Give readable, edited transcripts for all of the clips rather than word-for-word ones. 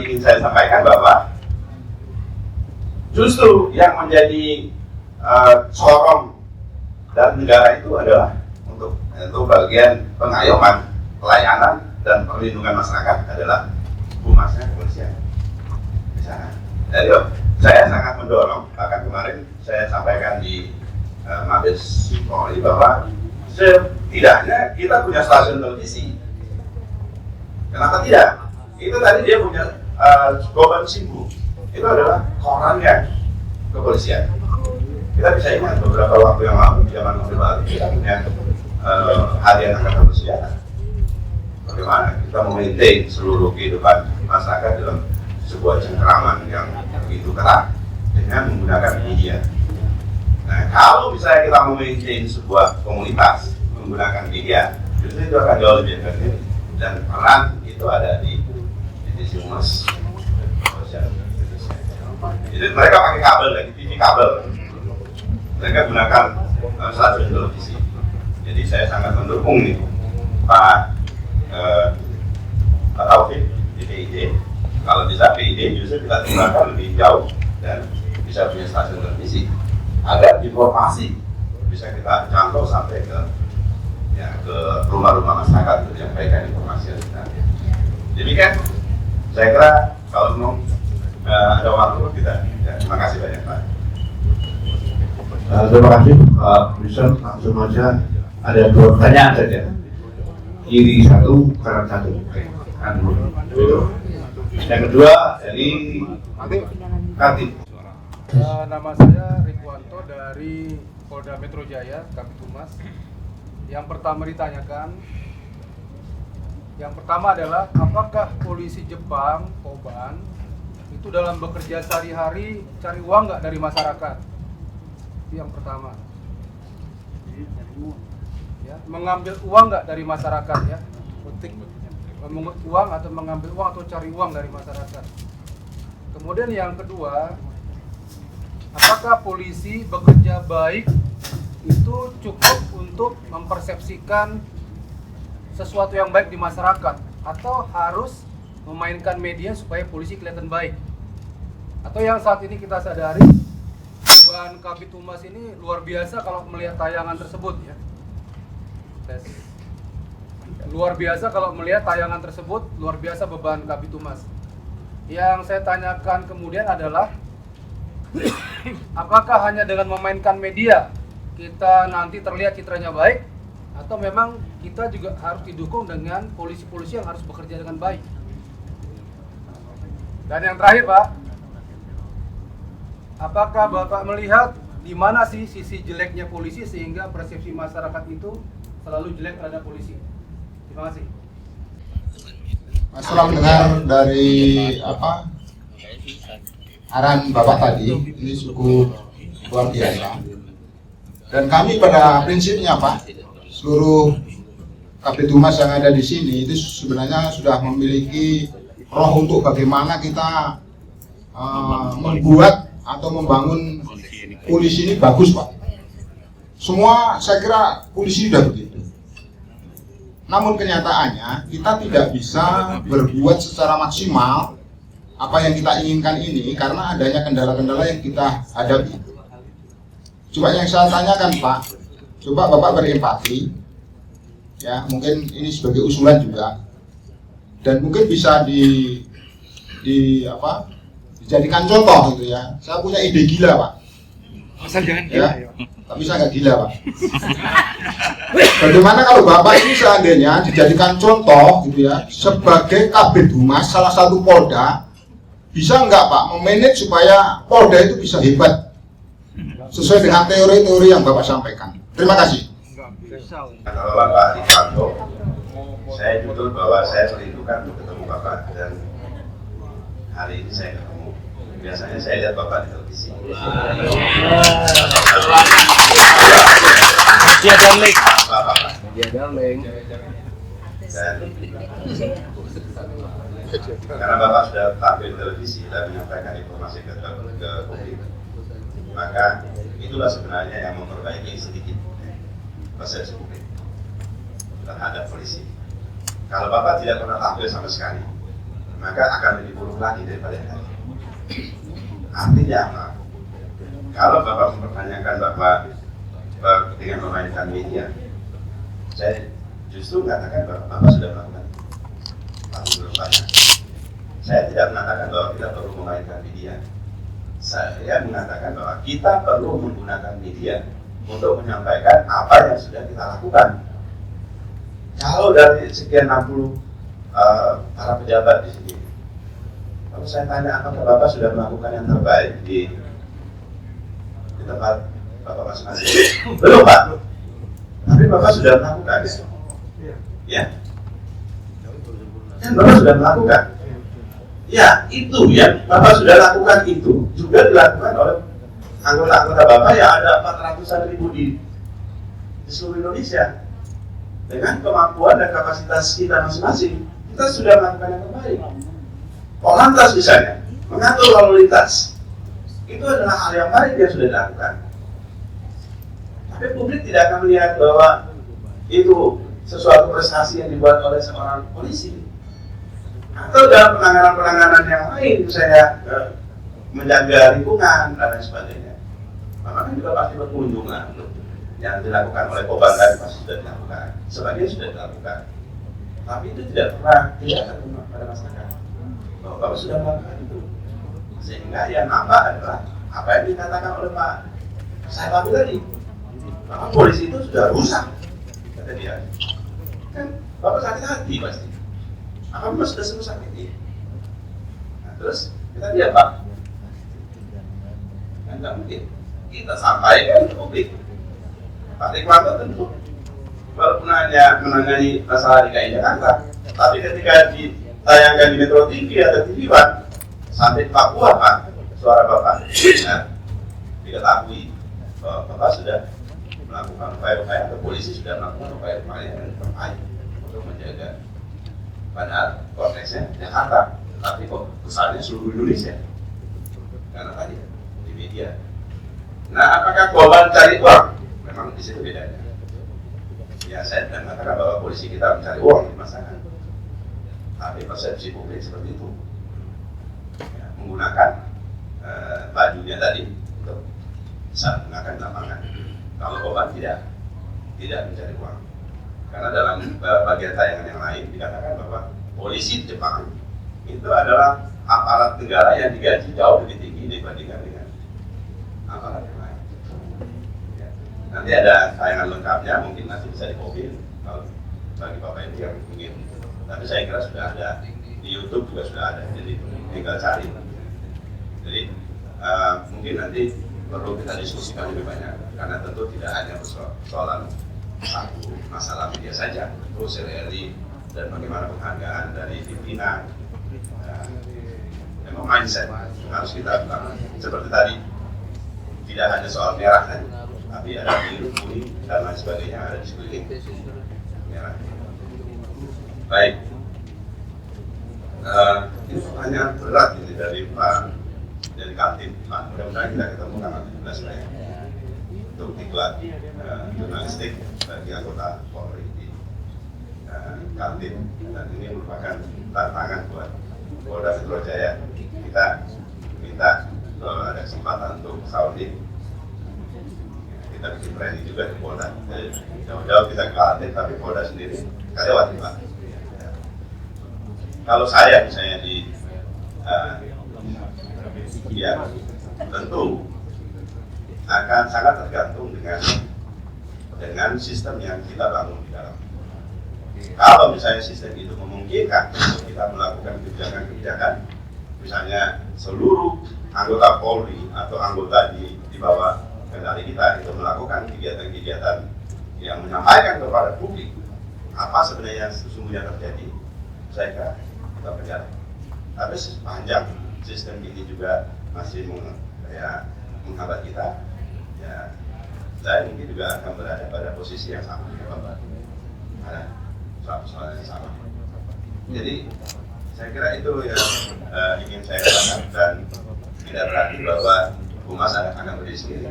ingin saya sampaikan bahwa justru yang menjadi sorong dari negara itu adalah untuk bagian pengayoman, pelayanan, dan perlindungan masyarakat adalah humasnya kepolisian. Jadi saya sangat mendorong, bahkan kemarin saya sampaikan di Mabes Polri bahwa setidaknya kita punya stasiun televisi. Kenapa tidak? Itu tadi dia punya Goban Simbu. Itu adalah korannya kepolisian. Kita bisa ingat beberapa waktu yang lalu di zaman Orde Baru kita punya harian angkatan persiapan. Bagaimana kita memaintain seluruh kehidupan masyarakat dalam sebuah cengkeraman yang begitu ketat dengan menggunakan media. Nah, kalau misalnya kita memaintain sebuah komunitas menggunakan media, justru itu akan jauh lebih efektif dan peran itu ada di divisi humas. Jadi mereka pakai kabel lagi, TV kabel. Mereka gunakan stasiun televisi. Jadi saya sangat mendukung nih Pak Taufik di PID. Kalau bisa PID justru kita gunakan lebih jauh dan bisa punya stasiun televisi agar informasi bisa kita jangkau sampai ke rumah-rumah masyarakat untuk menyampaikan informasi yang sebenarnya. Demikian, saya kira kalau memang ada waktu kita. Ya, terima kasih banyak Pak. Terima kasih Pak Bisa. Langsung saja ada 2 pertanyaan saja. Kiri 1, kanan 1. Yang kedua dari Katib. Nama saya Rikuanto dari Polda Metro Jaya, Kabid Humas. Yang pertama adalah apakah polisi Jepang, Koban, itu dalam bekerja sehari-hari cari uang nggak dari masyarakat? Itu yang pertama. Ya, mengambil uang nggak dari masyarakat ya? Penting. Memungut uang atau mengambil uang atau cari uang dari masyarakat. Kemudian yang kedua, apakah polisi bekerja baik itu cukup untuk mempersepsikan sesuatu yang baik di masyarakat atau harus memainkan media supaya polisi kelihatan baik? Atau yang saat ini kita sadari beban Kabid Humas ini luar biasa kalau melihat tayangan tersebut ya. Luar biasa kalau melihat tayangan tersebut, luar biasa beban Kabid Humas. Yang saya tanyakan kemudian adalah apakah hanya dengan memainkan media kita nanti terlihat citranya baik, atau memang kita juga harus didukung dengan polisi-polisi yang harus bekerja dengan baik? Dan yang terakhir Pak, apakah Bapak melihat di mana sih sisi jeleknya polisi sehingga persepsi masyarakat itu selalu jelek terhadap polisi? Terima kasih. Setelah mendengar dari arahan Bapak tadi, ini cukup luar biasa. Dan kami pada prinsipnya Pak, seluruh Kabid Humas yang ada di sini itu sebenarnya sudah memiliki roh untuk bagaimana kita membuat atau membangun polisi ini bagus Pak. Semua saya kira polisi sudah begitu. Namun kenyataannya kita tidak bisa berbuat secara maksimal apa yang kita inginkan ini karena adanya kendala-kendala yang kita hadapi. Coba yang saya tanyakan Pak, coba Bapak berempati, ya mungkin ini sebagai usulan juga, dan mungkin bisa dijadikan contoh gitu ya. Saya punya ide gila Pak. Asal jangan gila ya. Tapi saya nggak gila Pak. Bagaimana kalau Bapak ini seandainya dijadikan contoh gitu ya sebagai Kabid Humas salah satu Polda, bisa nggak Pak memanage supaya Polda itu bisa hebat sesuai dengan teori-teori yang Bapak sampaikan? Terima kasih. Kalau Bapak di kantor, saya jujur bahwa saya merindukan untuk ketemu Bapak dan hari ini saya ketemu. Biasanya saya lihat Bapak di televisi. Dia darling. Dan karena Bapak sudah tampil di televisi dan menyampaikan informasi ke publik, maka itulah sebenarnya yang memperbaiki sedikit persepsi publik terhadap polisi. Kalau Bapak tidak pernah tampil sama sekali, maka akan lebih buruk lagi daripada yang tadi. Artinya apa? Kalau Bapak mempertanyakan Bapak dengan memainkan media, saya justru mengatakan bahwa Bapak sudah melakukan itu. Tapi belum banyak. Saya tidak mengatakan bahwa kita perlu memainkan media. Saya mengatakan bahwa kita perlu menggunakan media untuk menyampaikan apa yang sudah kita lakukan. Kalau dari sekian 60 para pejabat di sini, kalau saya tanya apakah Bapak sudah melakukan yang terbaik di tempat Bapak masing-masing? Belum, Pak. Tapi Bapak sudah melakukan, ya? Dan Bapak sudah melakukan. Ya, itu ya, Bapak sudah lakukan itu juga dilakukan oleh anggota-anggota Bapak yang ada 400-an ribu di seluruh Indonesia. Dengan kemampuan dan kapasitas kita masing-masing, kita sudah melakukan yang terbaik. Polantas misalnya, mengatur lalu lintas, itu adalah hal yang baik yang sudah dilakukan. Tapi publik tidak akan melihat bahwa itu sesuatu prestasi yang dibuat oleh seorang polisi. Atau dalam penanganan-penanganan yang lain, misalnya menjaga lingkungan dan lain sebagainya. Maka juga pasti berkunjung lah. Yang dilakukan oleh Koban tadi pasti sudah dilakukan, sebagian sudah dilakukan. Tapi itu tidak pernah terima pada masyarakat. Bahwa Bapak sudah melakukan itu. Sehingga yang nampak adalah apa yang dikatakan oleh Pak Sahabat tadi. Bahwa polisi itu sudah rusak, kata dia. Kan Bapak sakit hati pasti. Apa Bapak sudah serusak ini? Nah, terus kita lihat Pak. Kan tidak mungkin. Kita sampaikan ke publik. Pak Rikwanto tentu walaupun hanya menangani masalah DKI Jakarta, tapi ketika ditayangkan di Metro TV atau TV One sampai Papua Pak, suara Bapak diketahui bahwa Bapak sudah melakukan upaya-upaya atau polisi sudah melakukan upaya-upaya yang terbaik untuk menjaga padahal konteksnya Jakarta, tapi kok besarnya seluruh Indonesia karena tadi di media. Nah, apakah korban cari uang? Memang di situ bedanya. Ya, saya tidak mengatakan bahwa polisi kita mencari uang di masyarakat. Tapi persepsi publik seperti itu. Ya, menggunakan bajunya tadi untuk bisa menggunakan lapangan. Kalau korban tidak mencari uang. Karena dalam bagian tayangan yang lain dikatakan bahwa polisi Jepang itu adalah aparat negara yang digaji jauh lebih tinggi dibandingkan dengan aparat yang lain. Nanti ada tayangan lengkapnya, mungkin nanti bisa di-copy kalau bagi Bapak Ibu yang ingin. Tapi saya kira sudah ada di YouTube juga sudah ada, jadi tinggal cari. Jadi mungkin nanti perlu kita diskusikan lebih banyak, karena tentu tidak hanya persoalan satu masalah media saja, terus RRI dan bagaimana penghargaan dari pimpinan. Memang mindset harus kita lakukan. Seperti tadi, tidak hanya soal merah tadi, tapi ada biru, kuning, dan lain sebagainya ada di sekeliling. Ya. Baik. Ini pertanyaan berat ini dari Kaltim. Pak, mudah-mudahan kita ketemu tanggal 17 Mei untuk diklat jurnalistik bagi anggota Polri di Kaltim. Dan ini merupakan tantangan buat Polda Metro Jaya. Kita minta kalau ada kesempatan untuk Saudi, kita bikin training juga di Polda. Jadi jauh-jauh kita ke Kaltim, tapi Polda sendiri lewat Pak. Kalau saya misalnya ya tentu akan sangat tergantung dengan sistem yang kita bangun di dalam. Kalau misalnya sistem itu memungkinkan untuk kita melakukan kebijakan-kebijakan, misalnya seluruh anggota Polri atau anggota di bawah kendali kita itu melakukan kegiatan-kegiatan yang menyampaikan kepada publik apa sebenarnya sesungguhnya terjadi, saya kira kita berjalan. Tapi sepanjang sistem ini juga masih menghambat kita, ya saya mungkin juga akan berada pada posisi yang sama dengan Bapak, ada soal yang sama. Jadi saya kira itu yang ingin saya katakan, dan tidak berarti bahwa Humas akan berdiri sendiri,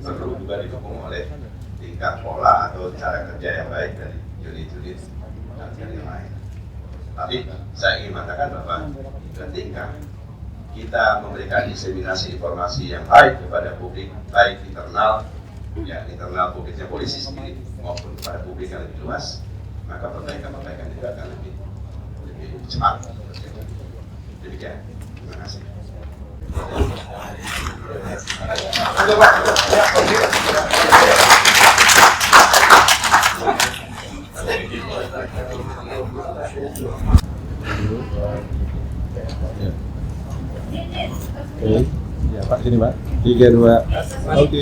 perlu juga didukung oleh tingkat pola atau cara kerja yang baik dari unit-unit dan yang lain. Tapi saya ingin mengatakan bahwa ketika kita memberikan diseminasi informasi yang baik kepada publik, baik internal, ya internal publiknya polisi sendiri maupun kepada publik yang lebih luas, maka perbaikan-perbaikan juga akan lebih cepat. Demikian. Terima kasih. Oke, ya Pak sini Pak. 3, 2, oke.